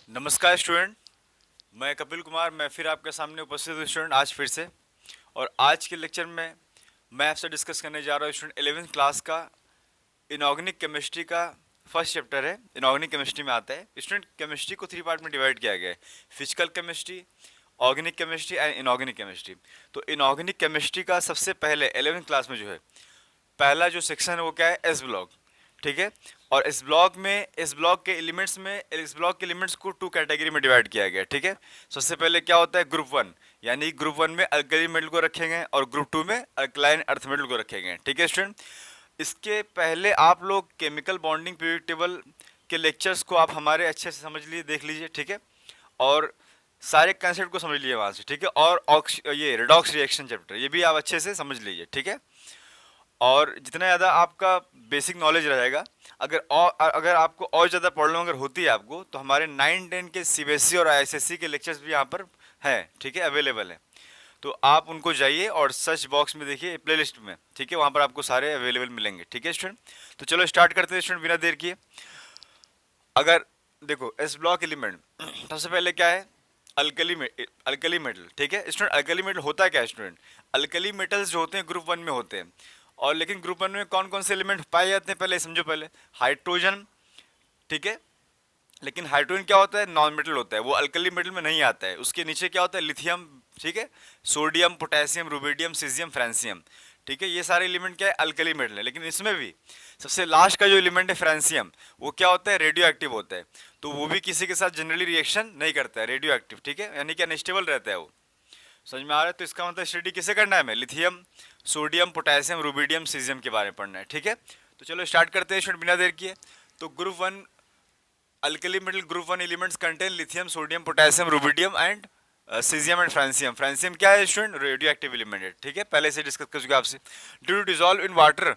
नमस्कार स्टूडेंट। मैं कपिल कुमार, मैं फिर आपके सामने उपस्थित हूँ स्टूडेंट आज फिर से। और आज के लेक्चर में मैं आपसे डिस्कस करने जा रहा हूँ स्टूडेंट 11th क्लास का इनऑर्गेनिक केमिस्ट्री का फर्स्ट चैप्टर है। इनऑर्गेनिक केमिस्ट्री में आता है स्टूडेंट। केमिस्ट्री को 3 पार्ट में डिवाइड किया गया है: physical chemistry, organic chemistry and inorganic chemistry. तो इनऑर्गेनिक केमिस्ट्री का सबसे पहले 11th क्लास में जो है पहला जो सेक्शन है वो क्या है, एस ब्लॉक। ठीक है। और इस ब्लॉक के एलिमेंट्स को 2 कैटेगरी में डिवाइड किया गया है। ठीक है। सबसे पहले क्या होता है, ग्रुप 1, यानी ग्रुप 1 में अल्कली मेटल को रखे गए और ग्रुप 2 में अल्कलाइन अर्थ मेटल को रखे गए। ठीक है स्टूडेंट। इसके पहले आप लोग केमिकल बॉन्डिंग पीरियोडिक टेबल के लेक्चर्स को आप हमारे अच्छे से समझ लीजिए, देख लीजिए। ठीक है। और सारे कंसेप्ट को समझ लीजिए वहाँ से। ठीक है। और ये रेडॉक्स रिएक्शन चैप्टर ये भी आप अच्छे से समझ लीजिए। ठीक है। और जितना ज़्यादा आपका बेसिक नॉलेज रहेगा, अगर आपको और ज़्यादा प्रॉब्लम अगर होती है आपको, तो हमारे 9-10 के सीबीएसई और आईएसएससी के लेक्चर्स भी यहाँ पर हैं। ठीक है, अवेलेबल हैं। तो आप उनको जाइए और सर्च बॉक्स में देखिए प्लेलिस्ट में। ठीक है, वहाँ पर आपको सारे अवेलेबल मिलेंगे। ठीक है स्टूडेंट। तो चलो स्टार्ट करते हैं स्टूडेंट बिना देर किए। अगर देखो एस ब्लॉक एलिमेंट सबसे पहले क्या है, अल्कली मेटल। ठीक है स्टूडेंट। अल्कली मेटल होता है क्या स्टूडेंट? अल्कली मेटल्स जो होते हैं ग्रुप 1 में होते हैं। और लेकिन ग्रुप 1 में कौन कौन से एलिमेंट पाए जाते हैं पहले समझो। पहले हाइड्रोजन। ठीक है। लेकिन हाइड्रोजन क्या होता है, नॉन मेटल होता है, वो अल्कली मेटल में नहीं आता है। उसके नीचे क्या होता है, लिथियम। ठीक है। Sodium, potassium, rubidium, caesium, francium. ठीक है। ये सारे एलिमेंट क्या है, अल्कली मेटल है। लेकिन इसमें भी सबसे लास्ट का जो एलिमेंट है फ्रांसियम, वो क्या होता है, रेडियो एक्टिव होता है। तो वो भी किसी के साथ जनरली रिएक्शन नहीं करता है, रेडियो एक्टिव। ठीक है, यानी कि अनस्टेबल रहता है वो। समझ में आ रहा है? तो इसका मतलब स्टडी किसे करना है, हमें lithium, sodium, potassium, rubidium, caesium के बारे में पढ़ना है। ठीक है। तो चलो स्टार्ट करते हैं स्टूडेंट बिना देर किए। तो group 1 alkali metal group 1 elements contain lithium, sodium, potassium, rubidium and caesium and francium. Francium क्या है स्टूडेंट, रेडियो एक्टिव एलिमेंट है। ठीक है, पहले से डिस्कस कर चुके आपसे। Due to dissolve in water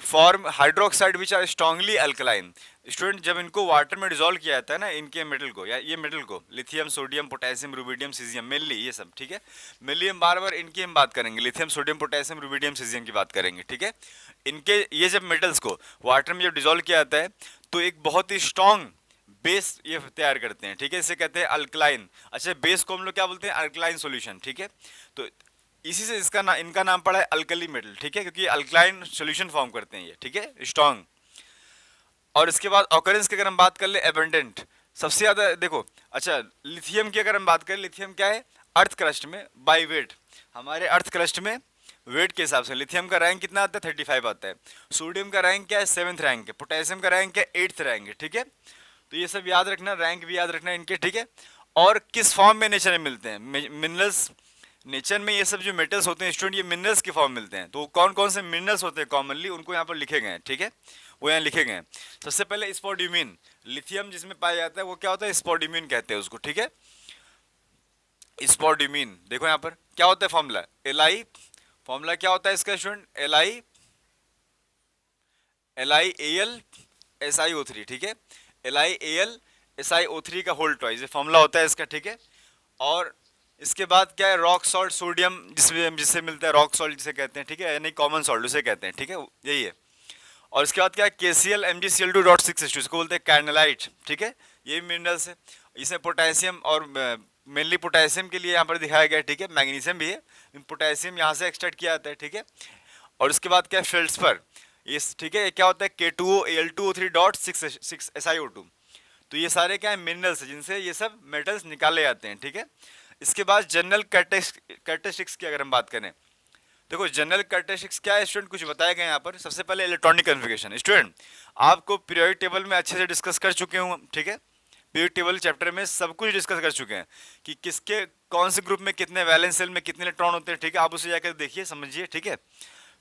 form hydroxide which are strongly alkaline. Student जब इनको वाटर में डिसॉल्व किया जाता है ना, इनके मेटल को या ये मेटल को, lithium, sodium, potassium, rubidium, caesium, mainly ये सब। ठीक है। मेनली हम बार बार इनकी हम बात करेंगे, lithium, sodium, potassium, rubidium, caesium की बात करेंगे। ठीक है। इनके ये जब मेटल्स को वाटर में जब डिसॉल्व किया जाता है तो एक बहुत ही स्ट्रांग बेस ये तैयार करते हैं। ठीक है, इसे कहते हैं अल्कलाइन। अच्छा, बेस को हम लोग क्या बोलते हैं, अल्कलाइन सॉल्यूशन। ठीक है। तो इसी से इनका नाम पड़ा है अल्कली मेटल। ठीक है, क्योंकि अल्कलाइन सॉल्यूशन फॉर्म करते हैं ये। ठीक है, स्ट्रांग। और इसके बाद ऑकरेंस की अगर हम बात कर ले, एबंडेंट, सबसे ज्यादा देखो। अच्छा, लिथियम की अगर हम बात करें, लिथियम क्या है, अर्थ क्रस्ट में बाई वेट, हमारे अर्थ क्रस्ट में वेट के हिसाब से लिथियम का रैंक कितना आता है, 35 आता है। सोडियम का रैंक क्या है, 7th रैंक है। पोटेशियम का रैंक क्या है, 8th रैंक है। ठीक है। तो ये सब याद रखना, रैंक भी याद रखना इनके। ठीक है। और किस फॉर्म में नेचर में मिलते हैं, मिनरल्स। नेचर में ये सब जो मेटल्स होते हैं स्टूडेंट, ये मिनरल्स की फॉर्म मिलते हैं। तो कौन कौन से मिनरल्स होते हैं कॉमनली, उनको यहाँ पर लिखे गए हैं। ठीक है, वो यहाँ लिखे गए हैं। सबसे पहले स्पोडियमिन, लिथियम जिसमें पाया जाता है वो क्या होता है, स्पोडियमिन कहते हैं उसको। ठीक है, स्पोडियमिन। देखो यहाँ पर क्या होता है फॉर्मूला, एल आई। फॉर्मूला क्या होता है इसका स्टूडेंट, LiAlSiO3। ठीक है, LiAlSiO3 का होल ट्वाइस, ये फॉर्मूला होता है इसका। ठीक है। और इसके बाद क्या है, रॉक सॉल्ट, सोडियम जिससे मिलता है रॉक सॉल्ट जिसे कहते हैं। ठीक है, यानी कॉमन सॉल्ट उसे कहते हैं। ठीक है, यही है। और इसके बाद क्या है, KCl MgCl2.6H2, इसको बोलते हैं कैर्नलाइट। ठीक है, ये भी मिनरल्स है। इसमें पोटेशियम और मेनली पोटेशियम के लिए यहाँ पर दिखाया गया है। ठीक है, मैग्नीशियम भी है, पोटेशियम यहाँ से एक्सट्रैक्ट किया जाता है। ठीक है। और इसके बाद क्या है, फेल्ड्सपर, ये ठीक है, क्या होता है, K2OAl2O3.6SiO2। तो ये सारे क्या है, मिनरल्स है जिनसे ये सब मेटल्स निकाले जाते हैं। ठीक है। इसके बाद जनरल कैरेक्टरिस्टिक्स की अगर हम बात करें, देखो जनरल कैरेक्टरिस्टिक्स क्या है स्टूडेंट, कुछ बताया गया यहाँ पर। सबसे पहले इलेक्ट्रॉनिक कन्फिगरेशन, स्टूडेंट आपको पीरियोडिक टेबल में अच्छे से डिस्कस कर चुके हूँ। ठीक है, पीरियोडिक टेबल चैप्टर में सब कुछ डिस्कस कर चुके हैं कि किसके कौन से ग्रुप में कितने वैलेंस सेल में कितने इलेक्ट्रॉन होते हैं। ठीक है, आप उसे जाकर देखिए, समझिए। ठीक है।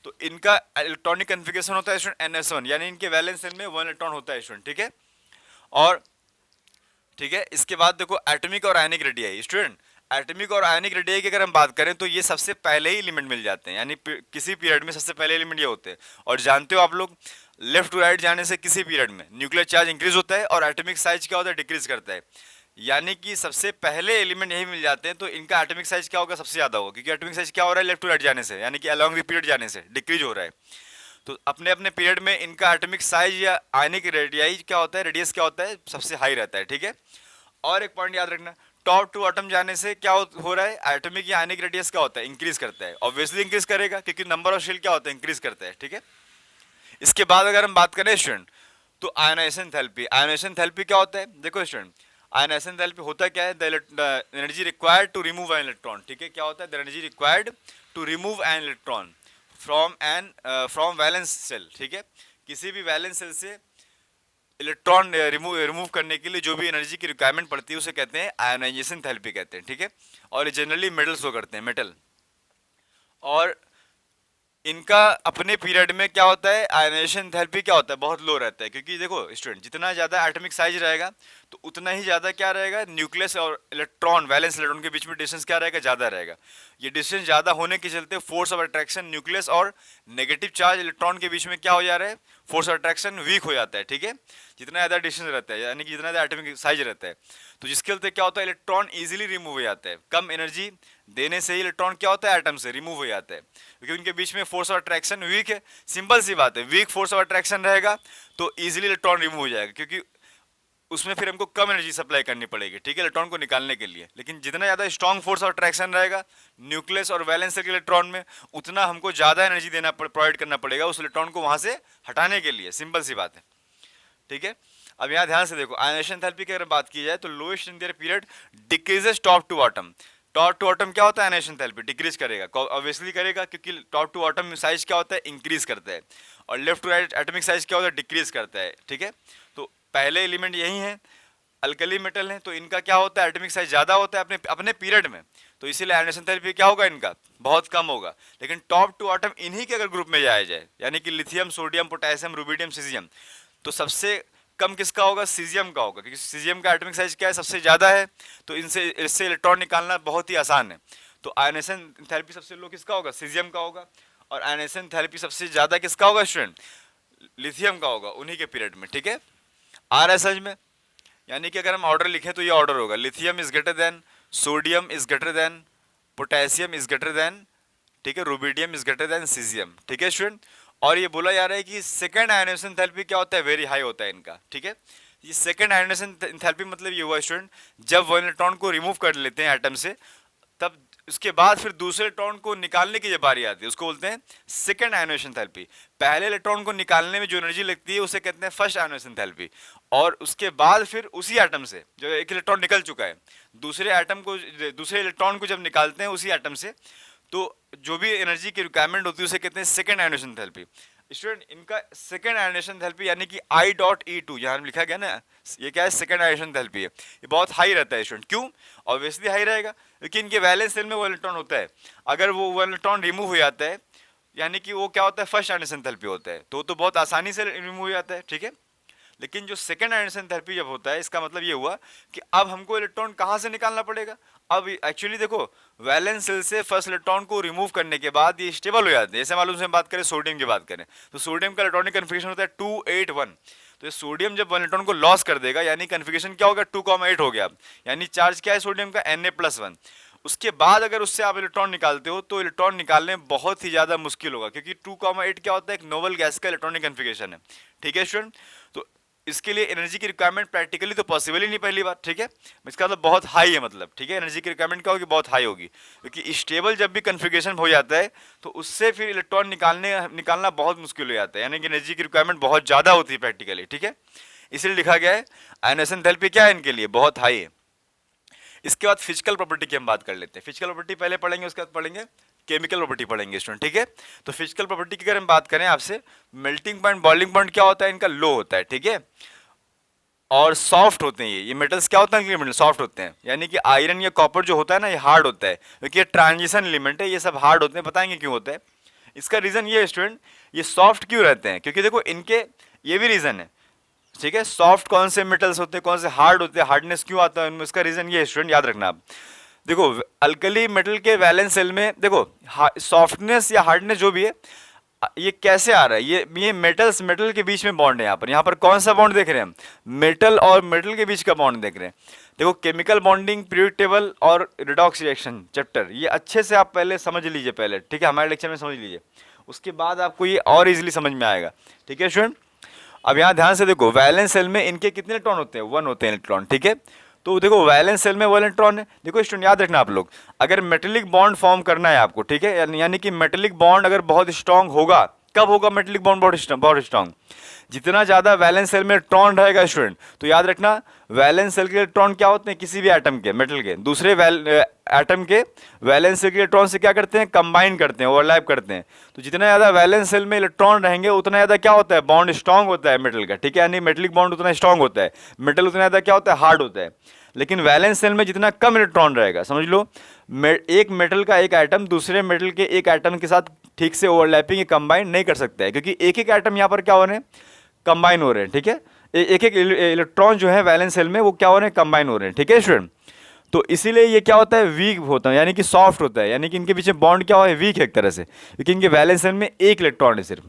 तो इनका इलेक्ट्रॉनिक कन्फिगरेशन होता है स्टूडेंट NS1, यानी इनके वैलेंस सेल में 1 इलेक्ट्रॉन होता है स्टूडेंट। ठीक है। और ठीक है, इसके बाद देखो एटॉमिक और आयनिक रेडियाई। स्टूडेंट एटॉमिक और आयनिक रेडियाई की अगर हम बात करें तो ये सबसे पहले ही एलिमेंट मिल जाते हैं, यानी किसी पीरियड में सबसे पहले एलिमेंट ये होते हैं। और जानते हो आप लोग, लेफ्ट टू राइट जाने से किसी पीरियड में न्यूक्लियर चार्ज इंक्रीज होता है और एटॉमिक साइज क्या होता है, डिक्रीज करता है। यानी कि सबसे पहले एलिमेंट यही मिल जाते हैं, तो इनका एटॉमिक साइज क्या होगा, सबसे ज्यादा होगा, क्योंकि एटॉमिक साइज क्या हो रहा है, लेफ्ट टू राइट जाने से, यानी कि अलॉन्ग द पीरियड जाने से डिक्रीज हो रहा है। तो अपने अपने पीरियड में इनका एटॉमिक साइज या आयनिक रेडियाई क्या होता है, रेडियस क्या होता है, सबसे हाई रहता है। ठीक है। और एक पॉइंट याद रखना, टॉप टू एटम जाने से क्या हो रहा है, एटॉमिक या आयनिक रेडियस क्या होता है, इंक्रीज करता है, ऑब्वियसली इंक्रीज करेगा क्योंकि नंबर ऑफ शेल क्या होता है, इंक्रीज करता है, ठीक है। इसके बाद अगर हम बात करें स्टूडेंट, तो आयनाइजेशन थेरेपी, आयनाइजेशन थेरेपी क्या होता है, देखो स्टूडेंट, आयनाइजेशन थेरेपी होता क्या है, the energy required to remove an electron, ठीक है, क्या होता है, the energy required to remove an electron from valence shell, ठीक है, किसी भी वैलेंस सेल से इलेक्ट्रॉन रिमूव करने के लिए जो भी एनर्जी की रिक्वायरमेंट पड़ती है उसे कहते हैं आयनाइजेशन थेरेपी कहते हैं, ठीक है। और जनरली मेटल्स को करते हैं, मेटल। और इनका अपने पीरियड में क्या होता है, आयनाइजेशन थेरेपी क्या होता है, बहुत लो रहता है, क्योंकि देखो स्टूडेंट, जितना ज़्यादा एटॉमिक साइज रहेगा तो उतना ही ज़्यादा क्या रहेगा, न्यूक्लियस और इलेक्ट्रॉन, वैलेंस इलेक्ट्रॉन के बीच में डिस्टेंस क्या रहेगा, ज़्यादा रहेगा। ये डिस्टेंस ज़्यादा होने के चलते फोर्स ऑफ अट्रैक्शन न्यूक्लियस और नेगेटिव चार्ज इलेक्ट्रॉन के बीच में क्या हो जा रहा है, फोर्स ऑफ अट्रैक्शन वीक हो जाता है, ठीक है, जितना ज़्यादा डिस्टेंस रहता है, यानी कि जितना ज़्यादा एटॉमिक साइज रहता है, तो जिसके चलते क्या होता है, इलेक्ट्रॉन ईजिली रिमूव हो जाता है, कम एनर्जी देने से ही इलेक्ट्रॉन क्या होता है, एटम से रिमूव हो जाता है, क्योंकि उनके बीच में फोर्स ऑफ अट्रैक्शन वीक है। सिंपल सी बात है, वीक फोर्स ऑफ अट्रैक्शन रहेगा तो इजीली इलेक्ट्रॉन रिमूव हो जाएगा, क्योंकि उसमें फिर हमको कम एनर्जी सप्लाई करनी पड़ेगी, ठीक है, इलेक्ट्रॉन को निकालने के लिए। लेकिन जितना ज़्यादा स्ट्रॉन्ग फोर्स ऑफ अट्रैक्शन रहेगा न्यूक्लियस और वैलेंस के इलेक्ट्रॉन में, उतना हमको ज़्यादा एनर्जी देना प्रोवाइड करना पड़ेगा उस इलेक्ट्रॉन को वहाँ से हटाने के लिए, सिंपल सी बात है, ठीक है। अब यहाँ ध्यान से देखो, आयनाइजेशन थेरेपी की अगर बात की जाए तो lowest in their period decreases top to atom, top to atom क्या होता है, आयनाइजेशन थेरेपी डिक्रीज करेगा, ऑब्वियसली करेगा, क्योंकि टॉप टू एटम साइज क्या होता है, इंक्रीज करता है, और left to right atomic size क्या होता है, डिक्रीज करता है, ठीक है। तो पहले एलिमेंट यही है, अल्कली मेटल है, तो इनका क्या होता है, एटॉमिक साइज ज़्यादा होता है अपने अपने पीरियड में, तो इसीलिए आयनाइजेशन थेरेपी क्या होगा, इनका बहुत कम होगा। लेकिन टॉप टू एटम इन्हीं के अगर ग्रुप में जाया जाए, यानी कि lithium, sodium, potassium, rubidium, caesium, तो सबसे कम किसका होगा, सीजियम का होगा, क्योंकि सीजियम का एटॉमिक साइज क्या है, सबसे ज़्यादा है, तो इससे इलेक्ट्रॉन निकालना बहुत ही आसान है। तो आयनाइजेशन थेरेपी सबसे लो किसका होगा, सीजियम का होगा, और आयनाइजेशन थेरेपी सबसे ज़्यादा किसका होगा स्टूडेंट, लिथियम का होगा उन्हीं के पीरियड में, ठीक है। आ रहा है समझ में, यानी कि अगर हम ऑर्डर लिखें तो ये ऑर्डर होगा, lithium is greater then, sodium is greater then, potassium is greater then, ठीक है, rubidium is greater then caesium, ठीक है स्टूडेंट। और ये बोला जा रहा है कि सेकंड आयनाइजेशन थेरेपी क्या होता है, वेरी हाई होता है इनका, ठीक है। ये सेकंड आयनाइजेशन थेरेपी मतलब ये हुआ स्टूडेंट, जब वन इलेक्ट्रॉन को रिमूव कर लेते हैं एटम से, तब उसके बाद फिर दूसरे इलेक्ट्रॉन को निकालने की जब बारी आती है उसको बोलते हैं सेकंड आयनाइजेशन थेरेपी। पहले इलेक्ट्रॉन को निकालने में जो एनर्जी लगती है उसे कहते हैं फर्स्ट आयनाइजेशन थेरेपी, और उसके बाद फिर उसी एटम से जो एक इलेक्ट्रॉन निकल चुका है, दूसरे इलेक्ट्रॉन को जब निकालते हैं उसी एटम से, तो जो भी एनर्जी की रिक्वायरमेंट होती है उसे कहते हैं सेकंड आयनाइजेशन थेरेपी। स्टूडेंट, इनका सेकंड आयनाइजेशन थेरेपी यानी कि I.E2 यहाँ लिखा गया ना, ये क्या है, सेकंड आयनाइजेशन थेरेपी है, ये बहुत हाई रहता है स्टूडेंट। क्यों, ऑब्वियसली हाई रहेगा क्योंकि इनके वैलेंस सेल में वो इलेक्ट्रॉन होता है, अगर वो इलेक्ट्रॉन रिमूव हो जाता है, यानी कि वो क्या होता है, फर्स्ट आयनाइजेशन थेरेपी होता है, तो बहुत आसानी से रिमूव हो जाता है, ठीक है। लेकिन जो सेकंड आयनाइजेशन थेरेपी जब होता है, इसका मतलब ये हुआ कि अब हमको इलेक्ट्रॉन कहाँ से निकालना पड़ेगा। अब एक्चुअली देखो, वैलेंस सेल से फर्स्ट इलेक्ट्रॉन को रिमूव करने के बाद ये स्टेबल हो जाते हैं। जैसे मालूम से हम बात करें सोडियम की बात करें, तो सोडियम का इलेक्ट्रॉनिक कन्फिगरेशन होता है 281, तो ये सोडियम जब वन इलेक्ट्रॉन को लॉस कर देगा, यानी कन्फिगरेशन क्या होगा, 2,8 हो गया, यानी चार्ज क्या है सोडियम का, Na+1। उसके बाद अगर उससे आप इलेक्ट्रॉन निकालते हो तो इलेक्ट्रॉन निकालने में बहुत ही ज़्यादा मुश्किल होगा, क्योंकि 2,8 क्या होता है, एक नोबल गैस का इलेक्ट्रॉनिक कन्फिगरेशन है, ठीक है स्टूडेंट। तो इसके लिए एनर्जी की रिक्वायरमेंट प्रैक्टिकली तो पॉसिबल ही नहीं, पहली बात, ठीक है, इसका मतलब बहुत हाई है, मतलब ठीक है, एनर्जी की रिक्वायरमेंट क्या होगी, बहुत हाई होगी, क्योंकि स्टेबल जब भी कन्फिगरेशन हो जाता है तो उससे फिर इलेक्ट्रॉन निकालना बहुत मुश्किल हो जाता है, यानी कि एनर्जी की रिक्वायरमेंट बहुत ज़्यादा होती है प्रैक्टिकली, ठीक है। इसलिए लिखा गया है आयनाइजेशन थेरेपी क्या है, इनके लिए बहुत हाई है। इसके बाद फिजिकल प्रॉपर्टी की हम बात कर लेते हैं। फिजिकल प्रॉपर्टी पहले पढ़ेंगे, उसके बाद पढ़ेंगे केमिकल प्रॉपर्टी पढ़ेंगे स्टूडेंट, ठीक है। तो फिजिकल प्रॉपर्टी की अगर हम बात करें आपसे, मेल्टिंग पॉइंट, बॉइलिंग पॉइंट क्या होता है इनका, लो होता है, ठीक है, और सॉफ्ट होते हैं। ये मेटल्स क्या होता है, मेटल सॉफ्ट होते हैं, यानी कि आयरन या कॉपर जो होता है ना, ये हार्ड होता है, क्योंकि ये ट्रांजिशन एलिमेंट है, ये सब हार्ड होते हैं। बताएंगे क्यों होता है, इसका रीजन ये है स्टूडेंट, ये सॉफ्ट क्यों रहते हैं, क्योंकि देखो इनके ये भी रीजन है, ठीक है। सॉफ्ट कौन से मेटल्स होते हैं, कौन से हार्ड होते हैं, हार्डनेस क्यों आता है उनमें, इसका रीजन ये है स्टूडेंट, याद रखना आप। देखो अल्कली मेटल के वैलेंस सेल में देखो सॉफ्टनेस या हार्डनेस जो भी है, ये कैसे आ रहा है, ये मेटल के बीच में बॉन्ड है। यहाँ पर कौन सा बॉन्ड देख रहे हैं हम, मेटल और मेटल के बीच का बॉन्ड देख रहे हैं। देखो केमिकल बॉन्डिंग, पीरियोडिक टेबल और रिडॉक्स रिएक्शन चैप्टर, ये अच्छे से आप पहले समझ लीजिए पहले, ठीक है, हमारे लेक्चर में समझ लीजिए, उसके बाद आपको ये और इजीली समझ में आएगा, ठीक है स्टूडेंट। अब यहाँ ध्यान से देखो, वैलेंस सेल में इनके कितने इलेक्ट्रॉन होते हैं, 1 होते हैं इलेक्ट्रॉन, ठीक है। तो देखो वैलेंस सेल में वो इलेक्ट्रॉन है। देखो स्टूडेंट याद रखना आप लोग, अगर मेटेलिक बॉन्ड फॉर्म करना है आपको, ठीक है, यानी कि मेटेलिक बॉन्ड अगर बहुत स्ट्रांग होगा, कब होगा मेटेलिक बॉन्ड बहुत स्ट्रांग? जितना ज़्यादा वैलेंस सेल में इलेक्ट्रॉन रहेगा स्टूडेंट। तो याद रखना वैलेंस सेल के इलेक्ट्रॉन क्या होते हैं, किसी भी एटम के, मेटल के दूसरे एटम के वैलेंस सेल के इलेक्ट्रॉन से क्या करते हैं, कंबाइन करते हैं, ओवरलैप करते हैं। तो जितना ज़्यादा वैलेंस सेल में इलेक्ट्रॉन रहेंगे उतना ज़्यादा क्या होता है, बॉन्ड स्ट्रांग होता है मेटल का, ठीक है, यानी मेटलिक बॉन्ड उतना स्ट्रांग होता है, मेटल उतना ज़्यादा क्या होता है, हार्ड होता है। लेकिन वैलेंस सेल में जितना कम इलेक्ट्रॉन रहेगा, समझ लो एक मेटल का एक एटम दूसरे मेटल के एक एटम के साथ ठीक से ओवरलैपिंग या कंबाइन नहीं कर सकता है, क्योंकि एक एक एटम यहाँ पर क्या हो रहे हैं, कंबाइन हो रहे हैं, ठीक है, एक एक इलेक्ट्रॉन जो है वैलेंस सेल में वो क्या हो रहे हैं, कंबाइन हो रहे हैं, ठीक है स्टूडेंट। तो इसीलिए ये क्या होता है, वीक होता है, यानी कि सॉफ्ट होता है, यानी कि इनके पीछे बॉन्ड क्या है, वीक है एक तरह से, क्योंकि इनके वैलेंस सेल में एक इलेक्ट्रॉन है सिर्फ।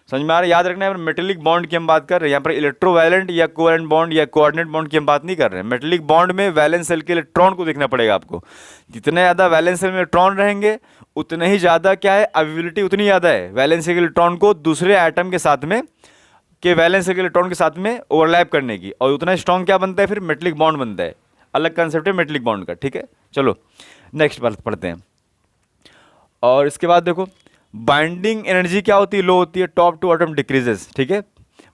समझ में आ रहा है? याद रखना है, मेटेलिक बॉन्ड की हम बात कर रहे हैं, यहाँ पर इलेक्ट्रोवैलेंट या कोवैलेंट बॉन्ड या कोऑर्डिनेट बॉन्ड की हम बात नहीं कर रहे हैं। मेटेलिक बॉन्ड में वैलेंस सेल के इलेक्ट्रॉन को देखना पड़ेगा आपको, जितने ज़्यादा वैलेंस सेल में इलेक्ट्रॉन रहेंगे उतने ही ज़्यादा क्या है, अवेलेबिलिटी उतनी ज़्यादा है वैलेंस सेल के इलेक्ट्रॉन को दूसरे एटम के साथ में, के वैलेंस सेल के इलेक्ट्रॉन के साथ में ओवरलैप करने की, और उतना स्ट्रॉन्ग क्या बनता है, फिर मेटेलिक बॉन्ड बनता है। अलग कंसेप्ट है मेटेलिक बॉन्ड का, ठीक है। चलो नेक्स्ट बात पढ़ते हैं। और इसके बाद देखो बाइंडिंग एनर्जी क्या होती है, लो होती है, टॉप टू एटम डिक्रीजेस, ठीक है।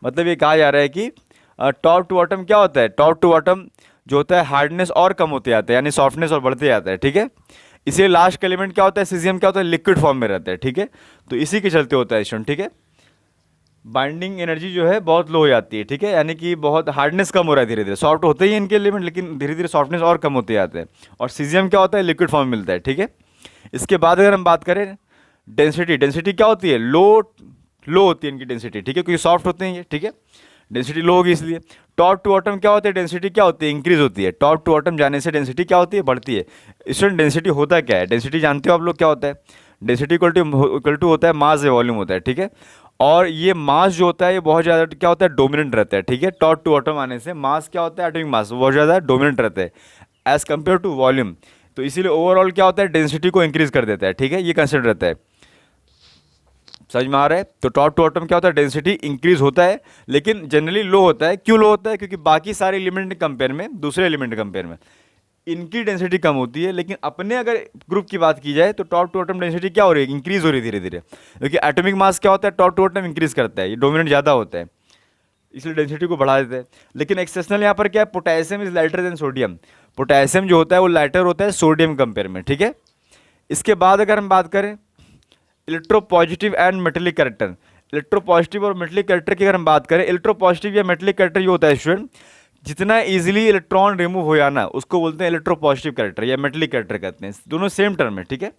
मतलब ये कहा जा रहा है कि टॉप टू एटम क्या होता है, टॉप टू एटम जो होता है हार्डनेस और कम होते जाता है, यानी सॉफ्टनेस और बढ़ते जाता है, ठीक है। इसलिए लास्ट का एलिमेंट क्या होता है, सीजियम क्या होता है, लिक्विड फॉर्म में रहता है, ठीक है। तो इसी के चलते होता है स्टूडेंट, ठीक है। बाइंडिंग एनर्जी जो है बहुत लो हो जाती है, ठीक है, यानी कि बहुत हार्डनेस कम हो रहा है धीरे धीरे, सॉफ्ट होते ही इनके एलिमेंट लेकिन धीरे धीरे सॉफ्टनेस और कम होते जाते हैं। और सीजियम क्या होता है, लिक्विड फॉर्म में मिलता है, ठीक है। इसके बाद अगर हम बात करें डेंसिटी, डेंसिटी क्या होती है, लो होती है इनकी डेंसिटी, ठीक है, क्योंकि सॉफ्ट होते हैं ये, ठीक है, डेंसिटी लो होगी इसलिए। टॉप टू एटम क्या होते हैं, डेंसिटी क्या होती है, इंक्रीज होती है, टॉप टू एटम जाने से डेंसिटी क्या होती है, बढ़ती है। स्टूडेंट डेंसिटी होता क्या है, डेंसिटी जानते हो आप लोग क्या होता है, डेंसिटी इक्वल टू होता है मास या वॉल्यूम होता है, ठीक है। और ये मास जो होता है ये बहुत ज़्यादा क्या होता है, डोमिनेंट रहता है, ठीक है। टॉप टू एटम आने से मास क्या होता है, एटॉमिक मास बहुत ज़्यादा डोमिनेंट रहता है एज कम्पेयर टू वॉल्यूम। तो इसीलिए ओवरऑल क्या होता है, डेंसिटी को इंक्रीज कर देता है, ठीक है, ये कंसिडर रहता है। समझ में आ रहा है? तो टॉप टू एटम क्या होता है, डेंसिटी इंक्रीज होता है, लेकिन जनरली लो होता है। क्यों लो होता है, क्योंकि बाकी सारे एलिमेंट कंपेयर में, दूसरे एलिमेंट कंपेयर में इनकी डेंसिटी कम होती है, लेकिन अपने अगर ग्रुप की बात की जाए तो टॉप टू एटम डेंसिटी क्या हो रही है, इंक्रीज हो रही है धीरे धीरे, क्योंकि एटॉमिक मास क्या होता है, टॉप टू एटम इंक्रीज करता है, ये डोमिनेंट ज़्यादा होता है, इसलिए डेंसिटी को बढ़ा देते हैं। लेकिन एक्सेप्शनल यहाँ पर क्या है, potassium is lighter than sodium, potassium जो होता है वो लाइटर होता है सोडियम कंपेयर में, ठीक है। इसके बाद अगर हम बात करें electropositive and metallic character, electropositive और मेटेलिक कैरेक्टर की अगर हम बात करें, इलेक्ट्रोपॉजिटिव या मेटेलिक कैरेक्टर ये होता है स्टूडेंट, जितना इजीली इलेक्ट्रॉन रिमूव हो जाना उसको बोलते हैं इलेक्ट्रोपॉजिटिव कैरेक्टर या मेटेलिक कैरेक्टर कहते हैं, दोनों सेम टर्म है, ठीक है।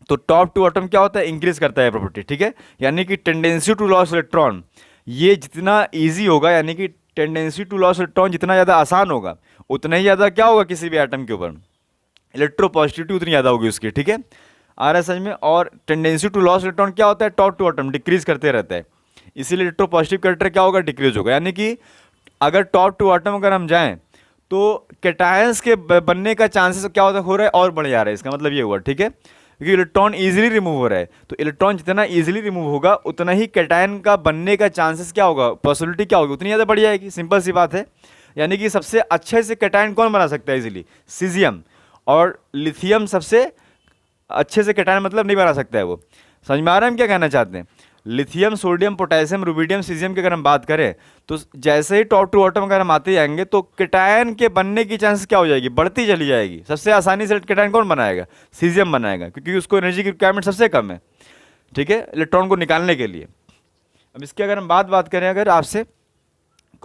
तो टॉप टू एटम क्या होता है, इंक्रीज करता है प्रॉपर्टी, ठीक है, यानी कि टेंडेंसी टू लॉस इलेक्ट्रॉन ये जितना ईजी होगा, यानी कि टेंडेंसी टू लॉस इलेक्ट्रॉन जितना ज़्यादा आसान होगा उतना ही ज़्यादा क्या होगा किसी भी एटम के ऊपर, इलेक्ट्रोपॉजिटिविटी उतनी ज़्यादा होगी उसकी, ठीक है, आ रहा है समझ में। और टेंडेंसी टू लॉस इलेक्ट्रॉन क्या होता है, टॉप टू एटम डिक्रीज करते रहता है, इसीलिए इलेक्ट्रोपॉजिटिव कैरेक्टर क्या होगा, डिक्रीज होगा। यानी कि अगर टॉप टू एटम अगर हम जाएं तो कैटायंस के बनने का चांसेस क्या होता है, हो रहा है और बढ़ जा रहा है, इसका मतलब ये हुआ, ठीक है, क्योंकि इलेक्ट्रॉन इजीली रिमूव हो रहा है। तो इलेक्ट्रॉन जितना इजीली रिमूव होगा उतना ही कैटायन का बनने का चांसेस क्या होगा, पॉसिबिलिटी क्या होगी, उतनी ज़्यादा बढ़ जाएगी, सिंपल सी बात है। यानी कि सबसे अच्छे से कैटायन कौन बना सकता है इजीली, सीजियम, और लिथियम सबसे अच्छे से कैटायन मतलब नहीं बना सकता है वो। समझ में आ रहा है हम क्या कहना चाहते हैं। Lithium, sodium, potassium, rubidium, caesium की अगर हम बात करें तो जैसे ही टॉप टू एटम अगर हम आते जाएंगे तो कैटायन के बनने की चांसेस क्या हो जाएगी, बढ़ती चली जाएगी। सबसे आसानी से कैटायन कौन बनाएगा, सीजियम बनाएगा, क्योंकि उसको एनर्जी की रिक्वायरमेंट सबसे कम है, ठीक है, इलेक्ट्रॉन को निकालने के लिए। अब इसकी अगर हम बात करें अगर आपसे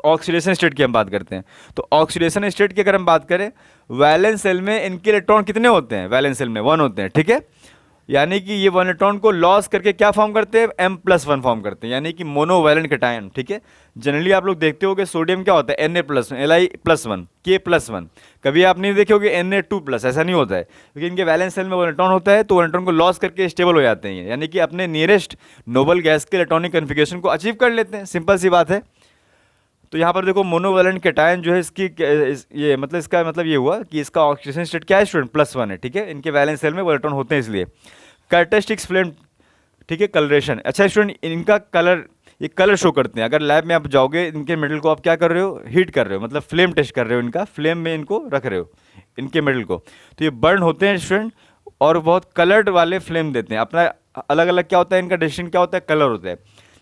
ऑक्सीडेशन स्टेट की हम बात करते हैं, तो ऑक्सीडेशन स्टेट की अगर हम बात करें, वैलेंस सेल में इनके इलेक्ट्रॉन कितने होते हैं, वैलेंस सेल में 1 होते हैं, ठीक है। यानी कि ये 1 इलेक्ट्रॉन को लॉस करके क्या फॉर्म करते हैं, M+1 फॉर्म करते हैं, यानी कि मोनोवैलेंट कैटायन, ठीक है। जनरली आप लोग देखते होगे सोडियम क्या होता है, Na+1, Li+1, K+1, कभी आप नहीं देखे होगे Na2+, ऐसा नहीं होता है, क्योंकि इनके वैलेंस सेल में 1 इलेक्ट्रॉन होता है तो 1 इलेक्ट्रॉन को लॉस करके स्टेबल हो जाते हैं, यानी कि अपने नियरेस्ट नोबल गैस के इलेक्ट्रॉनिक कन्फिगरेशन को अचीव कर लेते हैं, सिंपल सी बात है। तो यहाँ पर देखो मोनोवैलेंट कैटायन जो है इसकी ये मतलब इसका मतलब ये हुआ कि इसका ऑक्सीडेशन स्टेट क्या है स्टूडेंट, +1 है, ठीक है। इनके वैलेंस सेल में वो इलेक्ट्रॉन होते हैं इसलिए। कैरेक्टरिस्टिक्स फ्लेम, ठीक है, कलरेशन। अच्छा स्टूडेंट इनका कलर ये कलर शो करते हैं। अगर लैब में आप जाओगे, इनके मेटल को आप क्या कर रहे हो, हीट कर रहे हो, मतलब फ्लेम टेस्ट कर रहे हो, इनका फ्लेम में इनको रख रहे हो इनके मेटल को, तो ये बर्न होते हैं स्टूडेंट, और बहुत कलर्ड वाले फ्लेम देते हैं। अपना अलग अलग क्या होता है, इनका डिस्टिंक्ट क्या होता है, कलर होता है।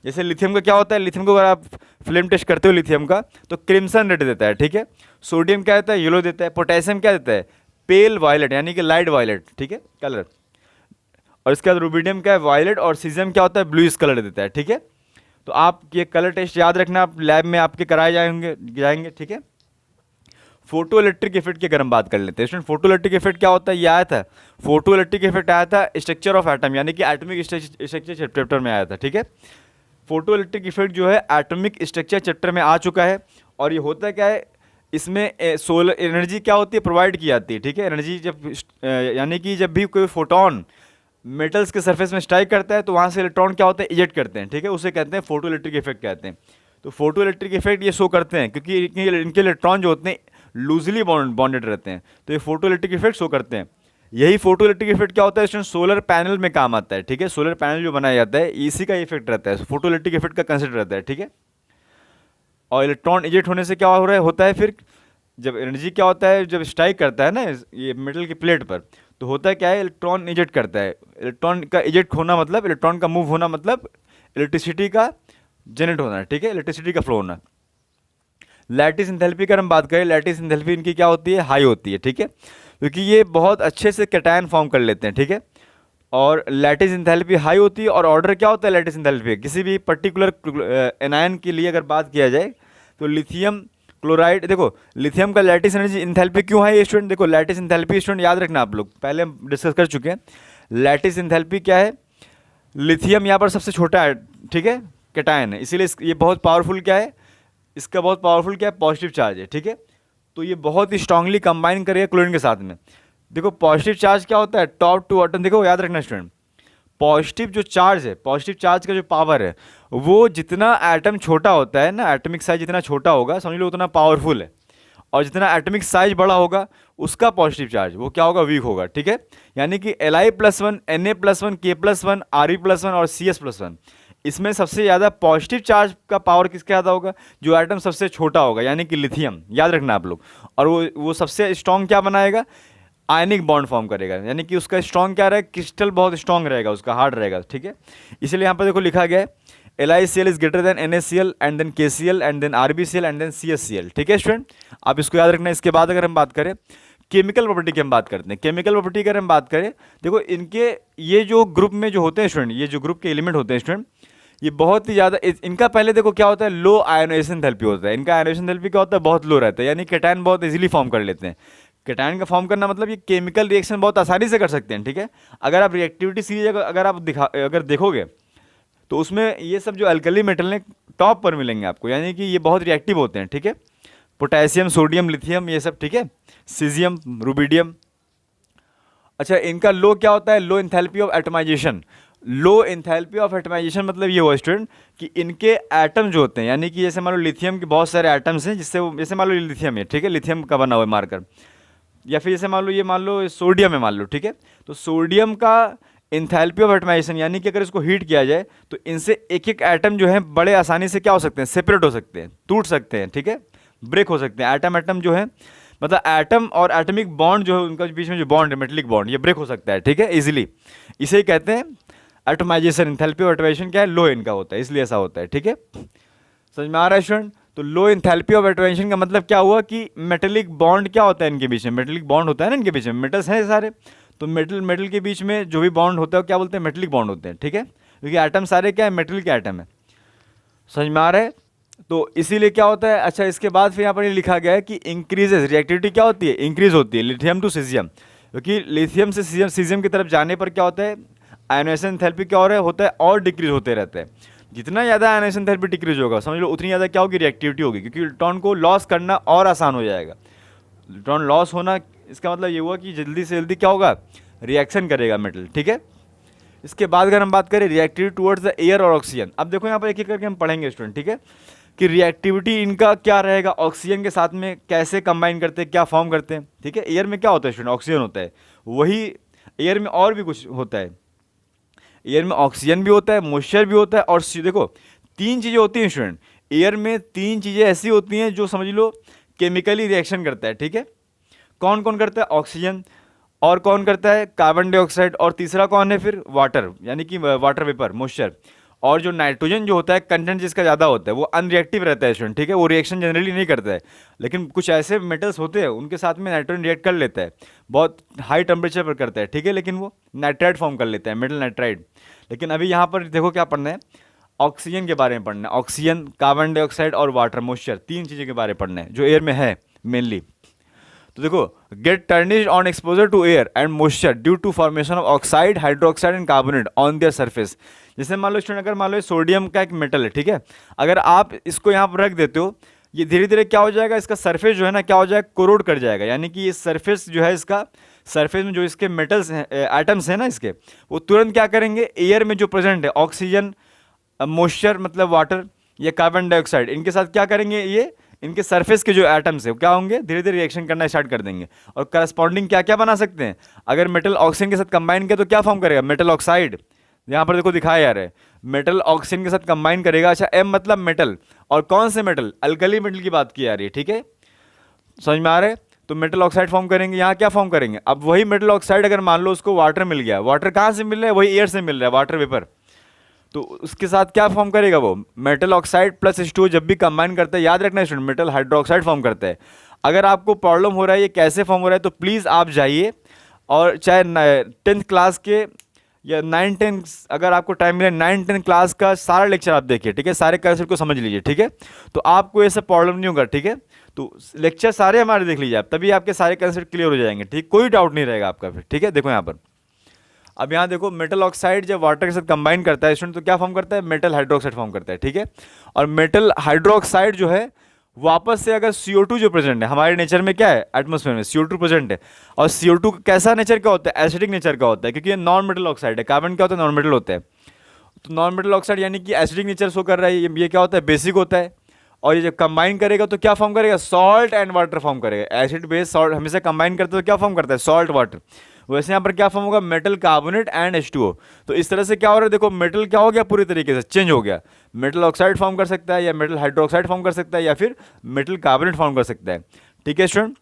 जैसे लिथियम का क्या होता है, लिथियम को अगर आप फ्लेम टेस्ट करते हो लिथियम का, तो क्रिम्सन रेड देता है, ठीक है। सोडियम क्या देता है, येलो देता है। पोटेशियम क्या देता है, पेल वायलेट, यानी कि लाइट वायलेट, ठीक है, कलर। और इसके बाद रुबिडियम क्या है, वायलेट, और सीजियम क्या होता है, ब्लूइश कलर देता है, ठीक है। तो आप ये कलर टेस्ट याद रखना, आप लैब में आपके कराए जाएंगे, ठीक है। फोटो इलेक्ट्रिक इफेक्ट की अगर हम बात कर लेते हैं स्टूडेंट, फोटो इलेक्ट्रिक इफेक्ट क्या होता है, ये आया था, फोटो इलेक्ट्रिक इफेक्ट आया था स्ट्रक्चर ऑफ एटम, यानी कि एटॉमिक स्ट्रक्चर चैप्टर में आया था, ठीक है। फोटो इलेक्ट्रिक इफेक्ट जो है एटॉमिक स्ट्रक्चर चैप्टर में आ चुका है। और ये होता क्या है, इसमें सोलर एनर्जी क्या होती है, प्रोवाइड की जाती है, ठीक है। एनर्जी जब यानी कि जब भी कोई फोटोन मेटल्स के सरफेस में स्ट्राइक करता है, तो वहाँ से इलेक्ट्रॉन क्या होता है, इजेक्ट करते हैं, ठीक है। उसे कहते हैं फोटो इलेक्ट्रिक इफेक्ट कहते हैं। तो फोटो इलेक्ट्रिक इफेक्ट ये शो करते हैं, क्योंकि इनके इलेक्ट्रॉन जो होते हैं लूजली बॉन्डेड रहते हैं, तो ये फोटो इलेक्ट्रिक इफेक्ट शो करते हैं। यही फोटो इलेक्ट्रिक इफेक्ट क्या होता है स्टूडेंट, सोलर पैनल में काम आता है, ठीक है। सोलर पैनल जो बनाया जाता है, इसी का इफेक्ट रहता है, फोटो इलेक्ट्रिक इफेक्ट का कंसेप्ट रहता है, ठीक है। और इलेक्ट्रॉन इजेक्ट होने से क्या हो रहा है, होता है फिर जब एनर्जी क्या होता है, जब स्ट्राइक करता है ना ये मेटल की प्लेट पर, तो होता है क्या है, इलेक्ट्रॉन इजेक्ट करता है। इलेक्ट्रॉन का इजेक्ट होना मतलब, इलेक्ट्रॉन का मूव होना मतलब इलेक्ट्रिसिटी का जनरेट होना है, ठीक है, इलेक्ट्रिसिटी का फ्लो होना। लैटिस एंथैल्पी का हम बात करें, लैटिस एंथैल्पी इनकी क्या होती है, हाई होती है, ठीक है, क्योंकि ये बहुत अच्छे से कैटायन फॉर्म कर लेते हैं, ठीक है। और लैटिस एंथैल्पी हाई होती है। और ऑर्डर क्या होता है लैटिस एंथैल्पी, किसी भी पर्टिकुलर एनायन के लिए अगर बात किया जाए, तो लिथियम क्लोराइड, देखो लिथियम का लैटिस एनर्जी एंथैल्पी क्यों है स्टूडेंट, देखो लैटिस एंथैल्पी स्टूडेंट याद रखना, आप लोग पहले हम डिस्कस कर चुके हैं। लैटिस एंथैल्पी क्या है, लिथियम यहाँ पर सबसे छोटा है, ठीक है, कैटायन है, इसीलिए ये बहुत पावरफुल क्या है, इसका बहुत पावरफुल क्या है, पॉजिटिव चार्ज है, ठीक है। तो ये बहुत ही स्ट्रांगली कंबाइन करेगा क्लोरीन के साथ में। देखो पॉजिटिव चार्ज क्या होता है, टॉप टू बॉटम, देखो याद रखना स्टूडेंट, पॉजिटिव जो चार्ज है, पॉजिटिव चार्ज का जो पावर है, वो जितना एटम छोटा होता है ना, एटॉमिक साइज जितना छोटा होगा समझ लो उतना पावरफुल है। और जितना एटॉमिक साइज बड़ा होगा, उसका पॉजिटिव चार्ज वो क्या होगा, वीक होगा, ठीक है। यानी कि Li+1, Na+1, K+1, Re+1 और Cs+1, इसमें सबसे ज़्यादा पॉजिटिव चार्ज का पावर किसके ज़्यादा होगा, जो एटम सबसे छोटा होगा, यानी कि लिथियम, याद रखना आप लोग। और वो सबसे स्ट्रॉन्ग क्या बनाएगा, आयनिक बॉन्ड फॉर्म करेगा, यानी कि उसका स्ट्रॉन्ग क्या रहेगा, क्रिस्टल बहुत स्ट्रॉन्ग रहेगा, उसका हार्ड रहेगा, ठीक है। इसलिए यहाँ पर देखो लिखा गया है LiCl is greater than NaCl and then KCl and then RbCl and then CsCl, ठीक है स्टूडेंट, आप इसको याद रखना। इसके बाद अगर हम बात करें केमिकल प्रॉपर्टी की, हम बात करते हैं केमिकल प्रॉपर्टी अगर हम बात करें, देखो इनके ये जो ग्रुप में जो होते हैं स्टूडेंट, ये जो ग्रुप के एलिमेंट होते हैं स्टूडेंट, ये बहुत ही ज़्यादा, इनका पहले देखो क्या होता है, लो आयोनाइजेशन एंथैल्पी होता है, इनका आयोनाइजेशन एंथैल्पी क्या होता है, बहुत लो रहता है, यानी कैटायन बहुत इजीली फॉर्म कर लेते हैं। कैटायन का फॉर्म करना मतलब ये केमिकल रिएक्शन बहुत आसानी से कर सकते हैं, ठीक है। अगर आप रिएक्टिविटी सीरीज अगर आप अगर देखोगे, तो उसमें ये सब जो अल्कली मेटल ने टॉप पर मिलेंगे आपको, यानी कि ये बहुत रिएक्टिव होते हैं, ठीक है। पोटेशियम, सोडियम, लिथियम, ये सब, ठीक है, सीजियम, रुबिडियम। अच्छा, इनका लो क्या होता है, low enthalpy of atomization. Low enthalpy of atomization मतलब ये हुआ स्टूडेंट कि इनके एटम जो होते हैं, यानी कि जैसे मान लो लिथियम के बहुत सारे एटम्स हैं, जिससे जैसे मान लो लिथियम है, ठीक है, लिथियम का बना हुआ है मार्कर, या फिर जैसे मान लो सोडियम है मान लो, ठीक है। तो सोडियम का एंथैल्पी ऑफ एटमाइजेशन, यानी कि अगर इसको हीट किया जाए, तो इनसे एक एक एटम जो है बड़े आसानी से क्या हो सकते हैं, सेपरेट हो सकते हैं, टूट सकते हैं, ठीक है, ब्रेक हो सकते हैं। एटम जो है, मतलब एटम और एटॉमिक बॉन्ड जो है, उनका बीच में जो बॉन्ड है, मेटलिक बॉन्ड, ये ब्रेक हो सकता है, ठीक है, इजीली। इसे ही कहते हैं एटमाइजेशन। एंथैल्पी ऑफ एटमाइजेशन क्या है, लो इनका होता है, इसलिए ऐसा होता है, ठीक है। समझ में आ रहा है स्टूडेंट। तो लो एंथैल्पी ऑफ एटमाइजेशन का मतलब क्या हुआ कि मेटलिक बॉन्ड क्या होता है इनके बीच में, मेटलिक बॉन्ड होता है ना इनके बीच में, मेटल्स हैं सारे, तो मेटल के बीच में जो भी बॉन्ड होता है क्या बोलते हैं, मेटलिक बॉन्ड होते हैं, ठीक है, क्योंकि एटम सारे क्या है, मेटल के एटम है। समझ में आ रहा है। तो इसीलिए क्या होता है, अच्छा इसके बाद फिर यहाँ पर ये लिखा गया है कि इंक्रीजेस, रिएक्टिविटी क्या होती है, इंक्रीज होती है, लिथियम टू सीजियम, क्योंकि लिथियम से सीजियम की तरफ जाने पर क्या होता है, आयोनाइजेशन एंथैल्पी क्या हो रहा है, होता है और डिक्रीज होते रहता है। जितना ज़्यादा आयोनाइजेशन एंथैल्पी डिक्रीज होगा, समझ लो उतनी ज़्यादा क्या होगी, रिएक्टिविटी होगी, क्योंकि इलेक्ट्रॉन को लॉस करना और आसान हो जाएगा। इलेक्ट्रॉन लॉस होना, इसका मतलब ये हुआ कि जल्दी से जल्दी क्या होगा, रिएक्शन करेगा मेटल, ठीक है। इसके बाद अगर हम बात करें रिएक्टिविटी टुवर्ड्स द एयर और ऑक्सीजन, अब देखो यहाँ पर एक एक करके हम पढ़ेंगे स्टूडेंट, ठीक है, कि रिएक्टिविटी इनका क्या रहेगा, ऑक्सीजन के साथ में कैसे कंबाइन करते हैं, क्या फॉर्म करते हैं, ठीक है। एयर में क्या होता है स्टूडेंट, ऑक्सीजन होता है, वही एयर में और भी कुछ होता है, एयर में ऑक्सीजन भी होता है, मॉइस्चर भी होता है, और देखो तीन चीज़ें होती हैं स्टूडेंट, एयर में तीन चीज़ें ऐसी होती हैं जो समझ लो केमिकली रिएक्शन करता है, ठीक है। कौन कौन करता है? ऑक्सीजन, और कौन करता है? कार्बन डाइऑक्साइड, और तीसरा कौन है फिर? वाटर, यानी कि वाटर वेपर, मॉइस्चर। और जो नाइट्रोजन जो होता है कंटेंट जिसका ज़्यादा होता है वो अनरिएक्टिव रहता है स्टूडेंट, ठीक है, वो रिएक्शन जनरली नहीं करता है। लेकिन कुछ ऐसे मेटल्स होते हैं उनके साथ में नाइट्रोजन रिएक्ट कर लेता है, बहुत हाई टेम्परेचर पर करता है, ठीक है, लेकिन वो नाइट्राइड फॉर्म कर लेता है, मेटल नाइट्राइड। लेकिन अभी यहाँ पर देखो क्या पढ़ना है, ऑक्सीजन के बारे में पढ़ना है। ऑक्सीजन, कार्बन डाइऑक्साइड और वाटर, मॉइस्चर, तीन चीज़ों के बारे में पढ़ना है जो एयर में है मेनली। तो देखो, get tarnished on exposure to air and moisture due to formation of oxide, hydroxide and carbonate on their surface. जैसे मान लो स्टूडेंट, अगर मान लो सोडियम का एक मेटल है, ठीक है, अगर आप इसको यहाँ पर रख देते हो, ये धीरे धीरे क्या हो जाएगा, इसका सरफेस जो है ना क्या हो जाएगा, कोरोड कर जाएगा। यानी कि ये सरफेस जो है इसका, सरफेस में जो इसके मेटल्स हैं, एटम्स हैं ना इसके, वो तुरंत क्या करेंगे, एयर में जो प्रेजेंट है ऑक्सीजन, मॉइस्चर मतलब वाटर या कार्बन डाइऑक्साइड, इनके साथ क्या करेंगे, ये इनके सरफेस के जो एटम्स है वो क्या होंगे, धीरे धीरे रिएक्शन करना स्टार्ट कर देंगे। और करस्पॉन्डिंग क्या क्या बना सकते हैं, अगर मेटल ऑक्सीजन के साथ कंबाइन किया तो क्या फॉर्म करेगा, मेटल ऑक्साइड। यहाँ पर देखो दिखाया जा रहा है, मेटल ऑक्सीजन के साथ कंबाइन करेगा। अच्छा, एम मतलब मेटल, और कौन से मेटल, अल्कली मेटल की बात की जा रही है, ठीक है, समझ में आ रहा है। तो मेटल ऑक्साइड फॉर्म करेंगे, यहाँ क्या फॉर्म करेंगे, अब वही मेटल ऑक्साइड अगर मान लो उसको वाटर मिल गया, वाटर कहाँ से मिल रहा है, वही एयर से मिल रहा है, वाटर वेपर, तो उसके साथ क्या फॉर्म करेगा, वो मेटल ऑक्साइड प्लस H2O जब भी कंबाइन करता है, याद रखना स्टूडेंट, मेटल हाइड्रोक्साइड फॉर्म करता है। अगर आपको प्रॉब्लम हो रहा है ये कैसे फॉर्म हो रहा है, तो प्लीज़ आप जाइए और चाहे 10th क्लास के या 9-10, अगर आपको टाइम मिले 9-10 क्लास का सारा लेक्चर आप देखिए, ठीक है, सारे कंसेप्ट को समझ लीजिए, ठीक है, तो आपको ये सब प्रॉब्लम नहीं होगा, ठीक है। तो लेक्चर सारे हमारे देख लीजिए आप, तभी आपके सारे कंसेप्ट क्लियर हो जाएंगे, ठीक, कोई डाउट नहीं रहेगा आपका फिर, ठीक है। देखो यहाँ पर, अब यहाँ देखो, मेटल ऑक्साइड जब वाटर के साथ कंबाइन करता है स्टूडेंट तो क्या फॉर्म करता है, मेटल हाइड्रोक्साइड फॉर्म करता है, ठीक है। और मेटल हाइड्रोक्साइड जो है वापस से, अगर CO2 जो प्रेजेंट है हमारे नेचर में, क्या है, एटमॉस्फेयर में CO2 प्रेजेंट है, और CO2 कैसा नेचर का होता है, एसिडिक नेचर का होता है, क्योंकि ये नॉन मेटल ऑक्साइड है। कार्बन क्या होता है, नॉन मेटल होता है। तो नॉन मेटल ऑक्साइड यानी कि एसिडिक नेचर शो कर रहा है, ये क्या होता है, बेसिक होता है। और ये जब कंबाइन करेगा तो क्या फॉर्म करेगा, सॉल्ट एंड वाटर फॉर्म करेगा। एसिड बेस सॉल्ट हमेशा कंबाइन करते तो क्या फॉर्म करता है, सॉल्ट वाटर। वैसे यहाँ पर क्या फॉर्म होगा, मेटल कार्बोनेट एंड H2O। तो इस तरह से क्या हो रहा है, देखो मेटल क्या हो गया, पूरी तरीके से चेंज हो गया। मेटल ऑक्साइड फॉर्म कर सकता है, या मेटल हाइड्रोक्साइड फॉर्म कर सकता है, या फिर मेटल कार्बोनेट फॉर्म कर सकता है, ठीक है स्टूडेंट।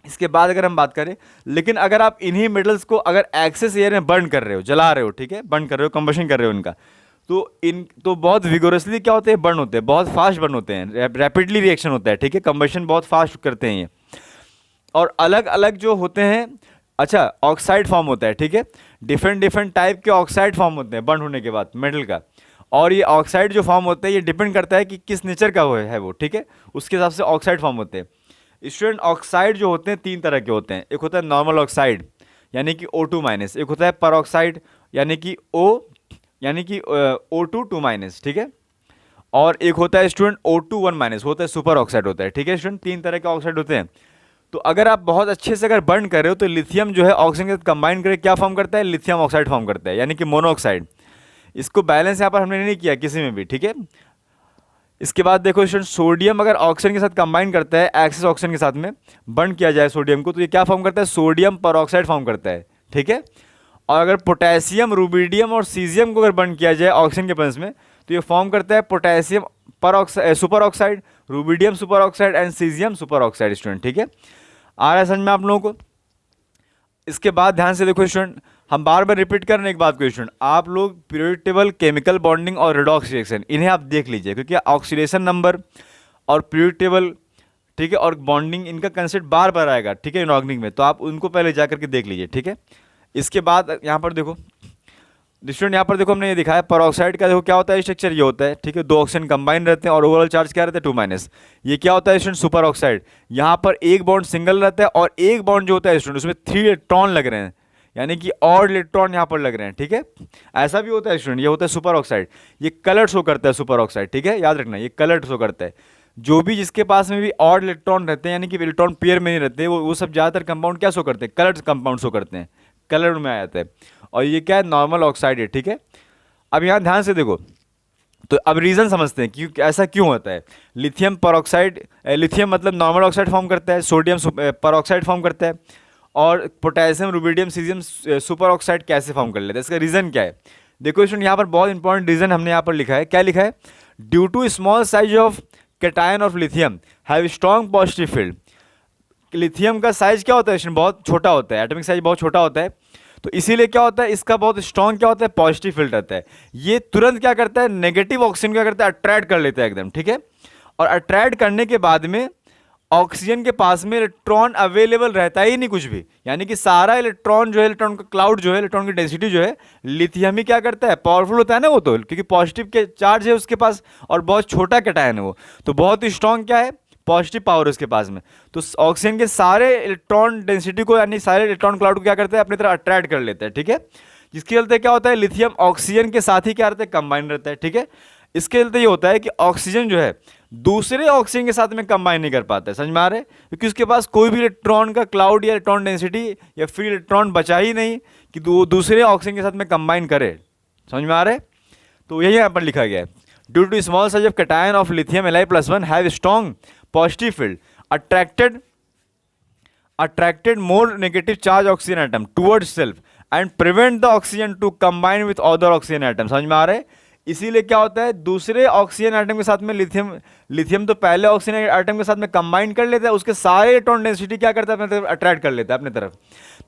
इसके बाद अगर हम बात करें, लेकिन अगर आप इन्हीं मेटल्स को अगर एक्सेस एयर में बर्न कर रहे हो, जला रहे हो, ठीक है, बर्न कर रहे हो, कंबशन कर रहे हो इनका, तो बहुत विगोरसली क्या होते हैं, बर्न होते हैं, बहुत फास्ट बर्न होते हैं, रैपिडली रिएक्शन होता है, ठीक है, कंबशन बहुत फास्ट करते हैं ये। और अलग अलग जो होते हैं, अच्छा, ऑक्साइड फॉर्म होता है, ठीक है, डिफरेंट डिफरेंट टाइप के ऑक्साइड फॉर्म होते हैं बर्न होने के बाद मेटल का। और ये ऑक्साइड जो फॉर्म होता है ये डिपेंड करता है कि किस नेचर का वो, ठीक है, उसके हिसाब से ऑक्साइड फॉर्म होते हैं। स्टूडेंट, ऑक्साइड जो होते हैं तीन तरह के होते हैं, एक होता है नॉर्मल ऑक्साइड यानी कि O2-, एक होता है परऑक्साइड यानी कि O2-, ठीक है, और एक होता है स्टूडेंट O2-1- होता है, सुपर ऑक्साइड होता है, ठीक है स्टूडेंट, तीन तरह के ऑक्साइड होते हैं। तो अगर आप बहुत अच्छे से अगर बर्न कर रहे हो तो लिथियम जो है ऑक्सीजन के साथ कंबाइन करके क्या फॉर्म करता है, लिथियम ऑक्साइड फॉर्म करता है, यानी कि मोनोऑक्साइड। इसको बैलेंस यहाँ पर हमने नहीं किया किसी में भी, ठीक है। इसके बाद देखो स्टूडेंट, सोडियम अगर ऑक्सीजन के साथ कंबाइन करता है, एक्सेस ऑक्सीजन के साथ में बर्न किया जाए सोडियम को, तो ये क्या फॉर्म करता है, सोडियम परऑक्साइड फॉर्म करता है, ठीक है। और अगर पोटेशियम, रुबिडियम और सीजियम को अगर बर्न किया जाए ऑक्सीजन के प्रेजेंस में, तो ये फॉर्म करता है potassium super oxide, rubidium super oxide and caesium super oxide student, ठीक है। आ रहा है समझ में आप लोगों को। इसके बाद ध्यान से देखो स्टूडेंट, हम बार बार रिपीट कर रहे हैं एक बात को स्टूडेंट, आप लोग पीरियोडिक टेबल, केमिकल बॉन्डिंग और रेडॉक्स रिएक्शन इन्हें आप देख लीजिए, क्योंकि ऑक्सीडेशन नंबर और पीरियोडिक टेबल, ठीक है, और बॉन्डिंग, इनका कंसेप्ट बार बार आएगा, ठीक है, इनऑर्गेनिक में, तो आप उनको पहले जा करके देख लीजिए, ठीक है। इसके बाद यहाँ पर देखो स्टूडेंट, यहाँ पर देखो हमने ये दिखाया, परऑक्साइड का देखो क्या होता है, स्ट्रक्चर ये होता है, ठीक है, दो ऑक्सीजन कंबाइन रहते हैं और ओवरऑल चार्ज क्या रहता है, 2-। ये क्या होता है स्टूडेंट, सुपर ऑक्साइड। यहाँ पर एक बॉन्ड सिंगल रहता है और एक बॉन्ड जो होता है स्टूडेंट उसमें 3 इलेक्ट्रॉन लग रहे हैं, यानी कि और इलेक्ट्रॉन यहाँ पर लग रहे हैं, ठीक है, ऐसा भी होता है स्टूडेंट, ये होता है सुपर ऑक्साइड। ये कलर शो करता है सुपर ऑक्साइड, ठीक है, याद रखना, ये कलर शो करता है। जो भी जिसके पास में भी और इलेक्ट्रॉन रहते हैं, यानी कि इलेक्ट्रॉन पेयर में नहीं रहते, वो सब ज़्यादातर कंपाउंड क्या शो करते हैं, कलर कंपाउंड शो करते हैं, कलर में आ जाता है। और ये क्या है, नॉर्मल ऑक्साइड है, ठीक है। अब यहाँ ध्यान से देखो, तो अब रीज़न समझते हैं क्यों, ऐसा क्यों होता है। लिथियम परऑक्साइड, लिथियम मतलब नॉर्मल ऑक्साइड फॉर्म करता है, सोडियम परऑक्साइड फॉर्म करता है, और potassium, rubidium, caesium super oxide कैसे फॉर्म कर लेता है, इसका रीज़न क्या है। देखो स्टूडेंट, यहाँ पर बहुत इंपॉर्टेंट रीज़न हमने यहाँ पर लिखा है, क्या लिखा है, due to small size of cation of lithium have strong positive field. Lithium का साइज क्या होता है, बहुत छोटा होता है, एटॉमिक साइज बहुत छोटा होता है, तो इसीलिए क्या होता है, इसका बहुत स्ट्रॉन्ग क्या होता है, पॉजिटिव फील्ड रहता है। ये तुरंत क्या करता है, नेगेटिव ऑक्सीजन क्या करता है, अट्रैक्ट कर लेता है एकदम, ठीक है। और अट्रैक्ट करने के बाद में ऑक्सीजन के पास में इलेक्ट्रॉन अवेलेबल रहता ही नहीं कुछ भी, यानी कि सारा इलेक्ट्रॉन जो है, इलेक्ट्रॉन का क्लाउड जो है, इलेक्ट्रॉन की डेंसिटी जो है, लिथियम ही क्या करता है, पावरफुल होता है ना वो, तो क्योंकि पॉजिटिव के चार्ज है उसके पास और बहुत छोटा कैटायन है वो, तो बहुत ही स्ट्रॉन्ग क्या है, पॉजिटिव पावर उसके पास में। तो ऑक्सीजन के सारे इलेक्ट्रॉन डेंसिटी को, यानी सारे इलेक्ट्रॉन क्लाउड को क्या करते हैं, अपनी तरह अट्रैक्ट कर लेते हैं, ठीक है। जिसके चलते क्या होता है, लिथियम ऑक्सीजन के साथ ही क्या रहता है, कंबाइन रहता है, ठीक है। इसके चलते ये होता है कि ऑक्सीजन जो है दूसरे ऑक्सीजन के साथ में कंबाइन नहीं कर पाता है, समझ में आ रहा है, क्योंकि उसके पास कोई भी इलेक्ट्रॉन का क्लाउड या इलेक्ट्रॉन डेंसिटी या फ्री इलेक्ट्रॉन बचा ही नहीं कि दूसरे ऑक्सीजन के साथ में कंबाइन करे, समझ में आ रहा है। तो यही यहाँ पर लिखा गया है, due to small size of cation of lithium Li+1 have strong positive field attracted more negative charge oxygen atom towards self and prevent the oxygen to combine with other oxygen atom। समझ में आ रहा है। इसीलिए क्या होता है, दूसरे oxygen atom के साथ में लिथियम तो पहले ऑक्सीजन एटम के साथ में कंबाइन कर लेता है, उसके सारे इलेक्ट्रॉन डेंसिटी क्या करता है, अपने तरफ अट्रैक्ट कर लेता है अपने तरफ।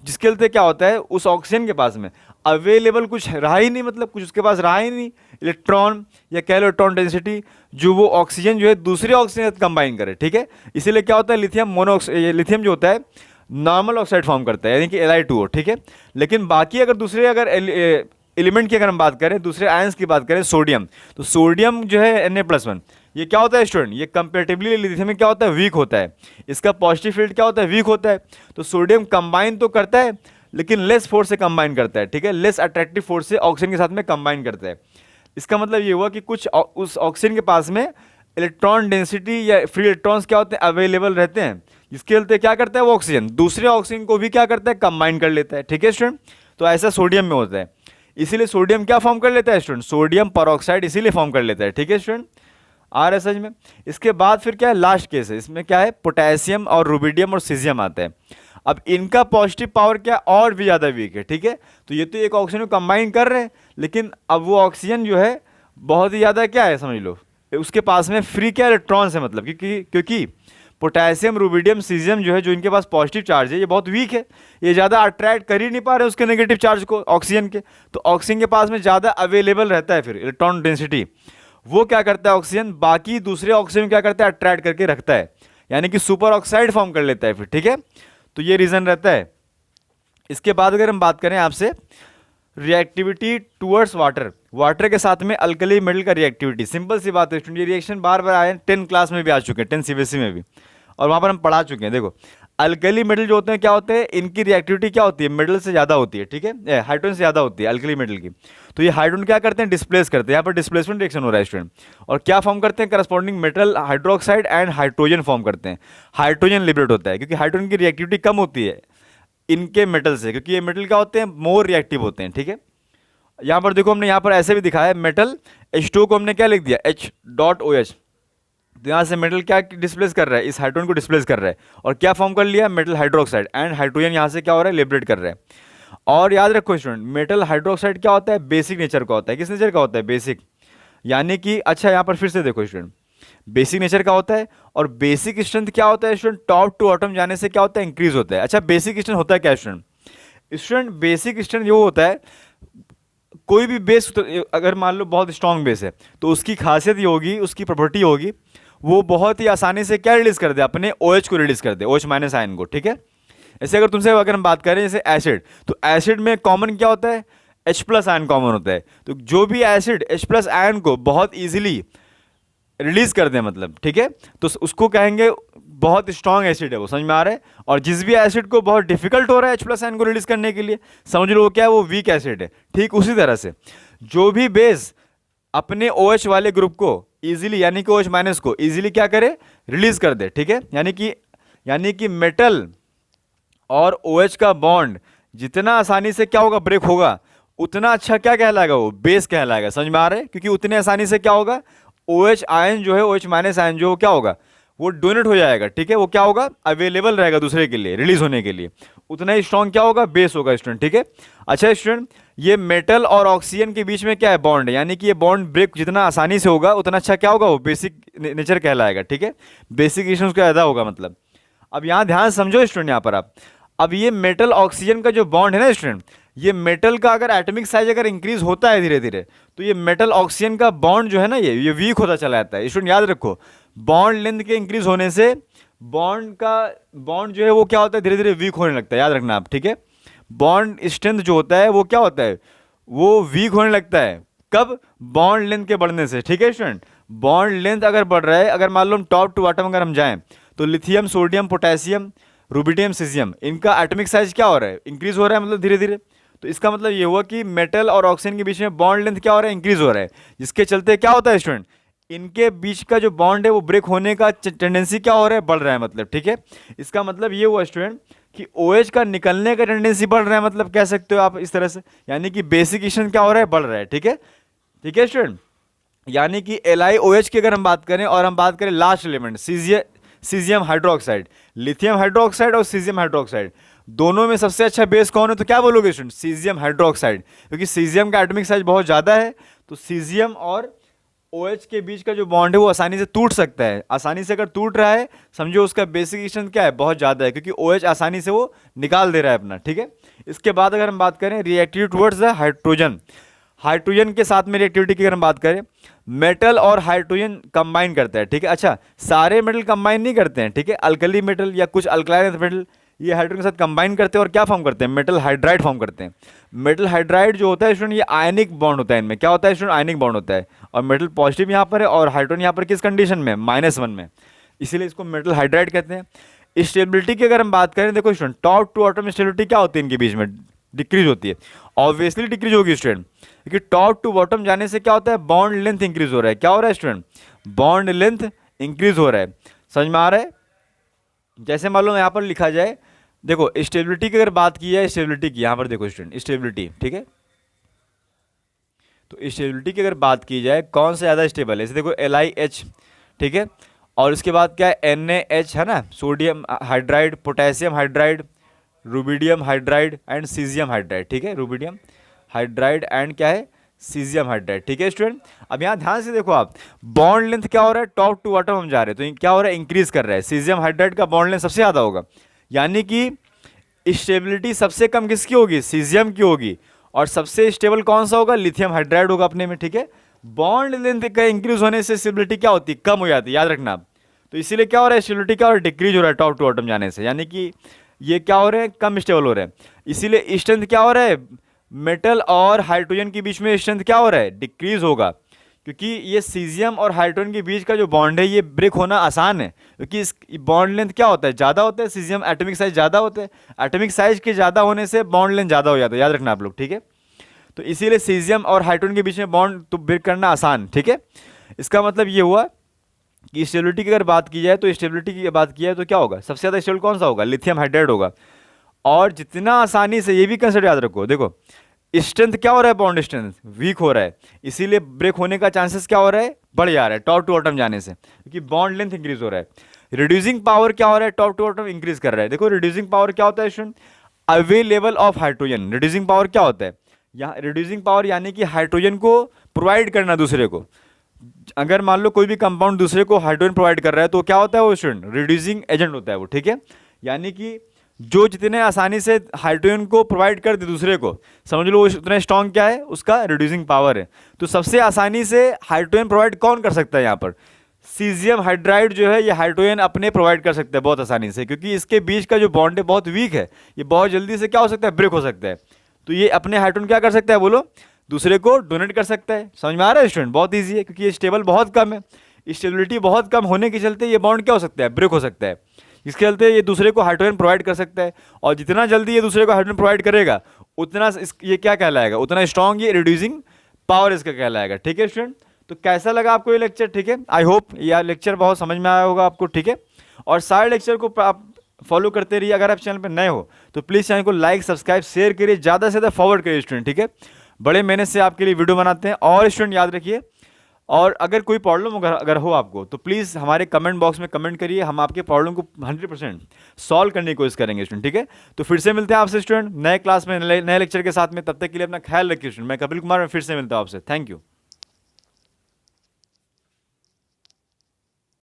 जिसके चलते क्या होता है, उस ऑक्सीजन के पास में अवेलेबल कुछ रहा ही नहीं, मतलब कुछ उसके पास रहा ही नहीं इलेक्ट्रॉन या कह लो इलेक्ट्रॉन डेंसिटी, जो वो ऑक्सीजन जो है दूसरे ऑक्सीजन से कंबाइन करे, ठीक है। इसीलिए क्या होता है, लिथियम जो होता है नॉर्मल ऑक्साइड फॉर्म करता है, यानी कि Li2O, ठीक है। लेकिन बाकी अगर दूसरे एलिमेंट की अगर हम बात करें, दूसरे आयंस की बात करें, सोडियम, तो सोडियम जो है Na+1, ये क्या होता है स्टूडेंट, ये कंपेरेटिवली लिथियम में क्या होता है, वीक होता है, इसका पॉजिटिव फील्ड क्या होता है, वीक होता है। तो सोडियम कंबाइन तो करता है लेकिन लेस फोर्स से कंबाइन करता है, ठीक है, लेस अट्रैक्टिव फोर्स से ऑक्सीजन के साथ में कंबाइन करता है। इसका मतलब ये हुआ कि कुछ उस ऑक्सीजन के पास में इलेक्ट्रॉन डेंसिटी या फ्री इलेक्ट्रॉन्स क्या होते हैं, अवेलेबल रहते हैं, जिसके चलते क्या करता है वो ऑक्सीजन दूसरे ऑक्सीजन को भी क्या करता है, कंबाइन कर लेता है, ठीक है स्टूडेंट। तो ऐसा सोडियम में होता है, इसीलिए सोडियम क्या फॉर्म कर लेता है स्टूडेंट, सोडियम परऑक्साइड इसीलिए फॉर्म कर लेता है, ठीक है स्टूडेंट, आ रहा है समझ में। इसके बाद फिर क्या है, लास्ट केस है, इसमें क्या है, पोटेशियम और रुबिडियम और सीजियम आता है। अब इनका पॉजिटिव पावर क्या और भी ज़्यादा वीक है, ठीक है। तो ये तो एक ऑक्सीजन को कंबाइन कर रहे हैं, लेकिन अब वो ऑक्सीजन जो है बहुत ही ज़्यादा क्या है, समझ लो, उसके पास में फ्री क्या इलेक्ट्रॉन्स है, मतलब क्योंकि पोटेशियम रुबिडियम सीजियम जो है, जो इनके पास पॉजिटिव चार्ज है, ये बहुत वीक है, ये ज़्यादा अट्रैक्ट कर ही नहीं पा रहे उसके नेगेटिव चार्ज को ऑक्सीजन के। तो ऑक्सीजन के पास में ज़्यादा अवेलेबल रहता है फिर इलेक्ट्रॉन डेंसिटी, वो क्या करता है ऑक्सीजन, बाकी दूसरे ऑक्सीजन क्या करता है, अट्रैक्ट करके रखता है, यानी कि सुपर ऑक्साइड फॉर्म कर लेता है फिर, ठीक है। तो ये रीज़न रहता है। इसके बाद अगर हम बात करें आपसे रिएक्टिविटी टूवर्ड्स वाटर के साथ में अल्कली मेटल का रिएक्टिविटी, सिंपल सी बात है स्टूडेंट, ये रिएक्शन बार बार आए, 10 क्लास में भी आ चुके हैं, 10 CBSE में भी, और वहाँ पर हम पढ़ा चुके हैं। देखो अल्कली मेटल जो होते हैं क्या होते हैं, इनकी रिएक्टिविटी क्या होती है, मेटल से ज़्यादा होती है, ठीक है, हाइड्रोजन से ज़्यादा होती है अल्कली मेटल की। तो ये हाइड्रोजन क्या करते हैं, डिस्प्लेस करते हैं, यहाँ पर डिस्प्लेसमेंट रिएक्शन हो रहा है स्टूडेंट, और क्या फॉर्म करते हैं, corresponding metal hydroxide and hydrogen form करते हैं। हाइड्रोजन लिबरेट होता है, क्योंकि हाइड्रोजन की रिएक्टिविटी कम होती है इनके मेटल से, क्योंकि ये मेटल क्या होते हैं, मोर रिएक्टिव होते हैं, ठीक है। यहाँ पर देखो हमने यहाँ पर ऐसे भी दिखाया, मेटल H2 को हमने क्या लिख दिया, H.OH, तो यहाँ से मेटल क्या डिस्प्लेस कर रहा है, इस हाइड्रोजन को डिस्प्लेस कर रहा है, और क्या फॉर्म कर लिया, मेटल हाइड्रोक्साइड, एंड हाइड्रोजन यहाँ से क्या हो रहा है, लिबरेट कर रहा है। और याद रखो स्टूडेंट, मेटल हाइड्रोक्साइड क्या होता है, बेसिक नेचर का होता है। किस नेचर का होता है, बेसिक, यानी कि अच्छा यहाँ पर फिर से देखो स्टूडेंट, बेसिक नेचर का होता है, और बेसिक स्ट्रेंथ क्या होता है स्टूडेंट, टॉप टू एटम जाने से क्या होता है, इंक्रीज होता है। अच्छा बेसिक स्ट्रेंथ होता है क्या स्टूडेंट, बेसिक स्ट्रेंथ ये होता है, कोई भी बेस अगर मान लो बहुत स्ट्रॉन्ग बेस है, तो उसकी खासियत ये होगी, उसकी प्रॉपर्टी होगी, वो बहुत ही आसानी से क्या रिलीज कर दे, अपने OH को रिलीज कर दे, OH- आयन को, ठीक है। ऐसे अगर हम बात करें जैसे एसिड, तो एसिड में कॉमन क्या होता है, H+ आयन कॉमन होता है। तो जो भी एसिड H+ आयन को बहुत ईजिली रिलीज कर दें, मतलब ठीक है, तो उसको कहेंगे बहुत स्ट्रॉन्ग एसिड है वो, समझ में आ रहा है। और जिस भी एसिड को बहुत डिफिकल्ट हो रहा है H+ आयन को रिलीज करने के लिए, समझ लो वो क्या है, वो वीक एसिड है। ठीक उसी तरह से जो भी बेस अपने OH वाले ग्रुप को इजीली, यानी कि OH- को इजीली क्या करे, रिलीज कर दे, ठीक है। यानी कि मेटल और OH का बॉन्ड जितना आसानी से क्या होगा, ब्रेक होगा, उतना अच्छा क्या कहलाएगा, वो बेस कहलाएगा, समझ में आ रहा है। क्योंकि उतने आसानी से क्या होगा, OH आयन जो है, OH- आयन जो क्या होगा, वो डोनेट हो जाएगा, ठीक है, वो क्या होगा, अवेलेबल रहेगा दूसरे के लिए रिलीज होने के लिए, उतना ही स्ट्रॉन्ग क्या होगा, बेस होगा स्टूडेंट, ठीक है। अच्छा स्टूडेंट, ये मेटल और ऑक्सीजन के बीच में क्या है, बॉन्ड है, यानी कि ये बॉन्ड ब्रेक जितना आसानी से होगा उतना अच्छा क्या होगा, वो बेसिक नेचर कहलाएगा, ठीक है, बेसिक इशू उसका ज़्यादा होगा मतलब। अब यहाँ ध्यान समझो स्टूडेंट, यहाँ पर आप, अब ये मेटल ऑक्सीजन का जो बॉन्ड है ना स्टूडेंट, ये मेटल का अगर एटॉमिक साइज अगर इंक्रीज होता है धीरे धीरे, तो ये मेटल ऑक्सीजन का बॉन्ड जो है ना, ये वीक होता चला जाता है। स्टूडेंट याद रखो, बॉन्ड लेंथ के इंक्रीज होने से बॉन्ड जो है वो क्या होता है, धीरे धीरे वीक होने लगता है, याद रखना आप, ठीक है। बॉन्ड स्ट्रेंथ जो होता है वो क्या होता है, वो वीक होने लगता है, कब, बॉन्ड लेंथ के बढ़ने से, ठीक है स्टूडेंट। बॉन्ड लेंथ अगर बढ़ रहा है, अगर मान लो हम टॉप टू बॉटम अगर हम जाएं, तो lithium, sodium, potassium, rubidium, caesium, इनका एटॉमिक साइज क्या हो रहा है, इंक्रीज हो रहा है मतलब धीरे धीरे। तो इसका मतलब ये हुआ कि मेटल और ऑक्सीजन के बीच में बॉन्ड लेंथ क्या हो रहा है, इंक्रीज हो रहा है, जिसके चलते क्या होता है स्टूडेंट, इनके बीच का जो बॉन्ड है वो ब्रेक होने का टेंडेंसी क्या हो रहा है, बढ़ रहा है मतलब, ठीक है। इसका मतलब ये हुआ स्टूडेंट कि OH का निकलने का टेंडेंसी बढ़ रहा है, मतलब कह सकते हो आप इस तरह से, यानी कि बेसिक इशन क्या हो रहा है, बढ़ रहा है, ठीक है, ठीक है स्टूडेंट। यानी कि LiOH की अगर हम बात करें और हम बात करें last element caesium hydroxide, lithium hydroxide और सीजियम हाइड्रोक्साइड, दोनों में सबसे अच्छा बेस कौन है, तो क्या बोलोगे स्टूडेंट, सीजियम हाइड्रोक्साइड, क्योंकि सीजियम का एटॉमिक साइज बहुत ज़्यादा है, तो सीजियम और OH के बीच का जो बॉन्ड है वो आसानी से टूट सकता है। आसानी से अगर टूट रहा है, समझो उसका बेसिक स्ट्रेंथ क्या है, बहुत ज़्यादा है, क्योंकि OH आसानी से वो निकाल दे रहा है अपना, ठीक है। इसके बाद अगर हम बात करें reactive towards the hydrogen, hydrogen के साथ में रिएक्टिविटी की अगर हम बात करें, मेटल और हाइड्रोजन कंबाइन करता है, ठीक है। अच्छा, सारे मेटल कंबाइन नहीं करते हैं, ठीक है, अल्कली मेटल या कुछ अल्कलाइन मेटल ये हाइड्रोजन के साथ कंबाइन करते हैं और क्या फॉर्म करते हैं, मेटल हाइड्राइड फॉर्म करते हैं। मेटल हाइड्राइड जो होता है स्टूडेंट, ये आयनिक बॉन्ड होता है, इनमें क्या होता है स्टूडेंट, आयनिक बॉन्ड होता है, और मेटल पॉजिटिव यहाँ पर है और हाइड्रोजन यहाँ पर किस कंडीशन में, -1 में, इसीलिए इसको मेटल हाइड्राइड कहते हैं। स्टेबिलिटी की अगर हम बात करें, देखो student, top to bottom stability क्या होती है इनके बीच में, डिक्रीज होती है, ऑब्वियसली डिक्रीज होगी स्टूडेंट, क्योंकि टॉप टू बॉटम जाने से क्या होता है, बॉन्ड लेंथ इंक्रीज हो रहा है, क्या हो रहा है स्टूडेंट, बॉन्ड लेंथ इंक्रीज हो रहा है, समझ में आ रहा है। जैसे मान लो यहाँ पर लिखा जाए, देखो स्टेबिलिटी की अगर बात की जाए, स्टेबिलिटी की यहाँ पर देखो स्टूडेंट, स्टेबिलिटी, ठीक है, तो स्टेबिलिटी की अगर बात की जाए, कौन सा ज़्यादा स्टेबल है, जैसे देखो LiH, ठीक है, और उसके बाद क्या है NaH है ना, sodium hydride, potassium hydride, rubidium hydride and caesium hydride, ठीक है, रुबिडियम हाइड्राइड एंड क्या है, सीजियम हाइड्राइड, ठीक है स्टूडेंट। अब यहाँ ध्यान से देखो आप, बॉन्ड लेंथ क्या हो रहा है, टॉप टू बॉटम हम जा रहे हैं, तो क्या हो रहा है, इंक्रीज कर रहा है, सीजियम हाइड्राइड का बॉन्ड लेंथ सबसे ज़्यादा होगा, यानी कि स्टेबिलिटी सबसे कम किसकी होगी, सीजियम की होगी, और सबसे स्टेबल कौन सा होगा, लिथियम हाइड्राइड होगा अपने में, ठीक है। बॉन्ड लेंथ का इंक्रीज होने से स्टेबिलिटी क्या होती है, कम हो जाती है, याद रखना आप। तो इसीलिए क्या हो रहा है, स्टेबिलिटी क्या हो रहा है, डिक्रीज हो रहा है टॉप टू बॉटम जाने से, यानी कि ये क्या हो रहे हैं, कम स्टेबल हो रहे हैं। इसीलिए स्ट्रेंथ क्या हो रहा है, मेटल और हाइड्रोजन के बीच में स्ट्रेंथ क्या हो रहा है, डिक्रीज होगा, क्योंकि ये सीजियम और हाइड्रोजन के बीच का जो बॉन्ड है ये ब्रेक होना आसान है, क्योंकि इस बॉन्ड लेंथ क्या होता है, ज़्यादा होता है, सीजियम एटॉमिक साइज ज़्यादा होता है, एटॉमिक साइज के ज़्यादा होने से बॉन्ड लेंथ ज़्यादा हो जाता है, याद रखना आप लोग, ठीक है। तो इसीलिए सीजियम और हाइड्रोजन के बीच में बॉन्ड तो ब्रेक करना आसान, ठीक है। इसका मतलब ये हुआ कि स्टेबिलिटी की अगर बात की जाए, तो स्टेबिलिटी की बात की जाए तो क्या होगा, सबसे ज़्यादा स्टेबल कौन सा होगा, लिथियम हाइड्राइड होगा, और जितना आसानी से, ये भी कंसेप्ट याद रखो, देखो स्ट्रेंथ क्या हो रहा है, बॉन्ड स्ट्रेंथ वीक हो रहा है, इसीलिए ब्रेक होने का चांसेस क्या हो रहा है, बढ़ जा रहा है टॉप टू बॉटम जाने से, क्योंकि बॉन्ड लेंथ इंक्रीज हो रहा है। रिड्यूसिंग पावर क्या हो रहा है, टॉप टू बॉटम इंक्रीज कर रहा है। देखो रिड्यूसिंग पावर क्या होता है student, available of hydrogen, reducing power क्या होता है, यहाँ रिड्यूसिंग पावर यानी कि हाइड्रोजन को प्रोवाइड करना दूसरे को, अगर मान लो कोई भी कंपाउंड दूसरे को हाइड्रोजन प्रोवाइड कर रहा है तो क्या होता है वो स्टूडेंट, रिड्यूसिंग एजेंट होता है वो, ठीक है। यानी कि जो जितने आसानी से हाइड्रोजन को प्रोवाइड कर दे दूसरे को, समझ लो वो उतना स्ट्रॉन्ग क्या है, उसका रिड्यूसिंग पावर है। तो सबसे आसानी से हाइड्रोजन प्रोवाइड कौन कर सकता है, यहाँ पर सीजियम हाइड्राइड जो है ये हाइड्रोजन अपने प्रोवाइड कर सकता है बहुत आसानी से, क्योंकि इसके बीच का जो बॉन्ड है बहुत वीक है, ये बहुत जल्दी से क्या हो सकता है, ब्रेक हो सकता है। तो ये अपने हाइड्रोजन क्या कर सकता है, बोलो, दूसरे को डोनेट कर सकता है। समझ में आ रहा है स्टूडेंट, बहुत ईजी है, क्योंकि ये स्टेबल बहुत कम है, स्टेबिलिटी बहुत कम होने के चलते ये बॉन्ड क्या हो सकता है, ब्रेक हो सकता है। इसके चलते ये दूसरे को हाइड्रोजन प्रोवाइड कर सकता है, और जितना जल्दी ये दूसरे को हाइड्रोजन प्रोवाइड करेगा उतना ये क्या कहलाएगा, उतना स्ट्रॉन्ग ये रिड्यूसिंग पावर इसका कहलाएगा, ठीक है स्टूडेंट। तो कैसा लगा आपको ये लेक्चर, ठीक है, आई होप यह लेक्चर बहुत समझ में आया होगा आपको, ठीक है। और सारे लेक्चर को आप फॉलो करते रहिए। अगर आप चैनल पर नए हो तो प्लीज़ चैनल को लाइक सब्सक्राइब शेयर करिए, ज़्यादा से ज़्यादा फॉरवर्ड करिए स्टूडेंट, ठीक है। बड़े मेहनत से आपके लिए वीडियो बनाते हैं। और स्टूडेंट याद रखिए, और अगर कोई प्रॉब्लम अगर हो आपको तो प्लीज़ हमारे कमेंट बॉक्स में कमेंट करिए, हम आपके प्रॉब्लम को 100% सॉल्व करने की कोशिश करेंगे स्टूडेंट, ठीक है। तो फिर से मिलते हैं आपसे स्टूडेंट नए क्लास में नए लेक्चर के साथ में, तब तक के लिए अपना ख्याल रखिए स्टूडेंट। मैं कपिल कुमार, मैं फिर से मिलता हूँ आपसे। Thank you.